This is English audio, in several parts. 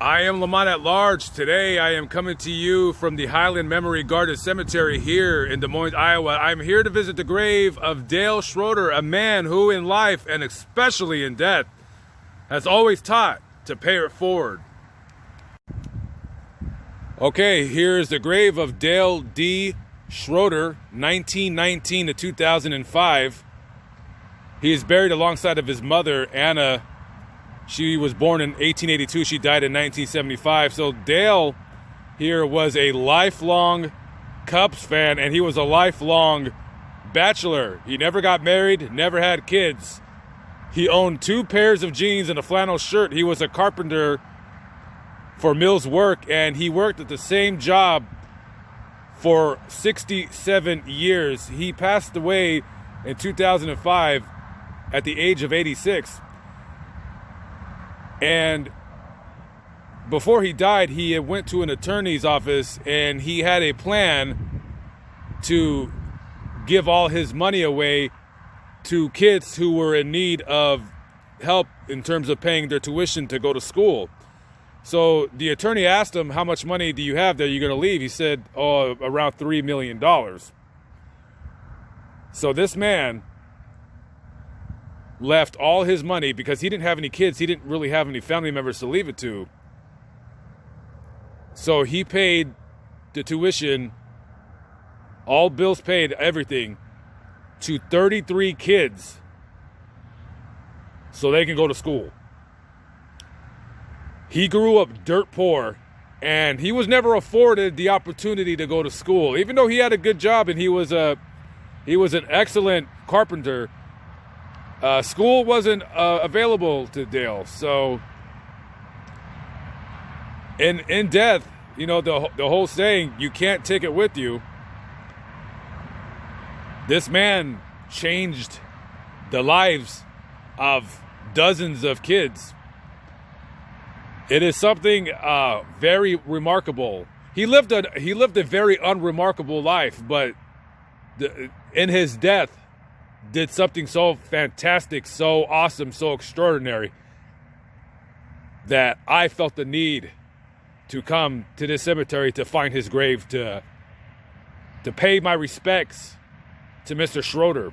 I am Lamont at Large. Today I am coming to you from the Highland Memory Garden Cemetery here in Des Moines, Iowa. I'm here to visit the grave of Dale Schroeder, a man who in life and especially in death has always taught to pay it forward. Okay, here's the grave of Dale D. Schroeder, 1919 to 2005. He is buried alongside of his mother, Anna. She was born in 1882. She died in 1975. So Dale here was a lifelong Cubs fan, and he was a lifelong bachelor. He never got married, never had kids. He owned 2 pairs of jeans and a flannel shirt. He was a carpenter for Mills Work, and he worked at the same job for 67 years. He passed away in 2005 at the age of 86. And before he died, he went to an attorney's office and he had a plan to give all his money away to kids who were in need of help in terms of paying their tuition to go to school. So the attorney asked him, how much money do you have that you're going to leave? He said, around $3 million. So this man left all his money because he didn't have any kids. He didn't really have any family members to leave it to. So he paid the tuition, all bills paid, everything, to 33 kids so they can go to school. He grew up dirt poor, and he was never afforded the opportunity to go to school. Even though he had a good job and he was an excellent carpenter, school wasn't available to Dale. So in death, you know, the whole saying, you can't take it with you. This man changed the lives of dozens of kids. It is something very remarkable. He lived a very unremarkable life, but in his death, did something so fantastic, so awesome, so extraordinary that I felt the need to come to this cemetery to find his grave, to pay my respects to Mr. Schroeder.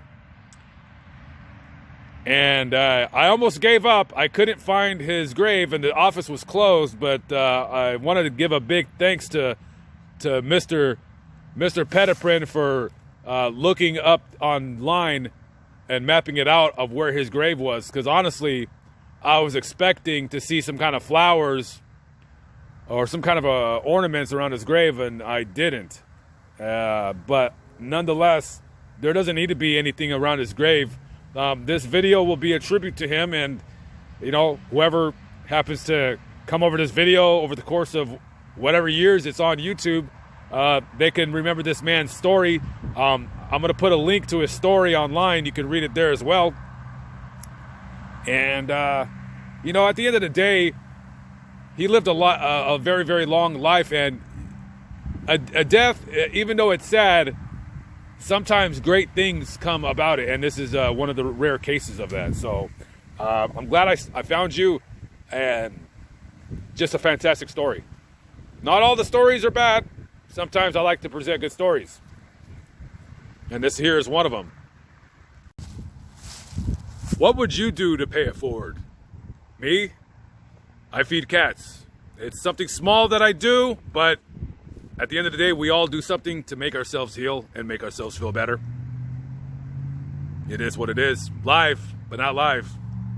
And I almost gave up. I couldn't find his grave and the office was closed, but I wanted to give a big thanks to Mr. Petiprin for looking up online and mapping it out of where his grave was. Because honestly, I was expecting to see some kind of flowers or some kind of ornaments around his grave, and I didn't. But nonetheless, there doesn't need to be anything around his grave. This video will be a tribute to him, and you know, whoever happens to come over this video over the course of whatever years it's on YouTube, they can remember this man's story. I'm going to put a link to his story online. You can read it there as well. And, you know, at the end of the day, he lived a very, very long life. And a death, even though it's sad, sometimes great things come about it. And this is one of the rare cases of that. So I'm glad I found you. And just a fantastic story. Not all the stories are bad. Sometimes I like to present good stories. And this here is one of them. What would you do to pay it forward? Me? I feed cats. It's something small that I do, but at the end of the day, we all do something to make ourselves heal and make ourselves feel better. It is what it is. Live, but not live.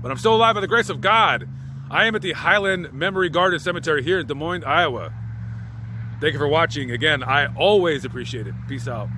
But I'm still alive by the grace of God. I am at the Highland Memory Garden Cemetery here in Des Moines, Iowa. Thank you for watching. Again, I always appreciate it. Peace out.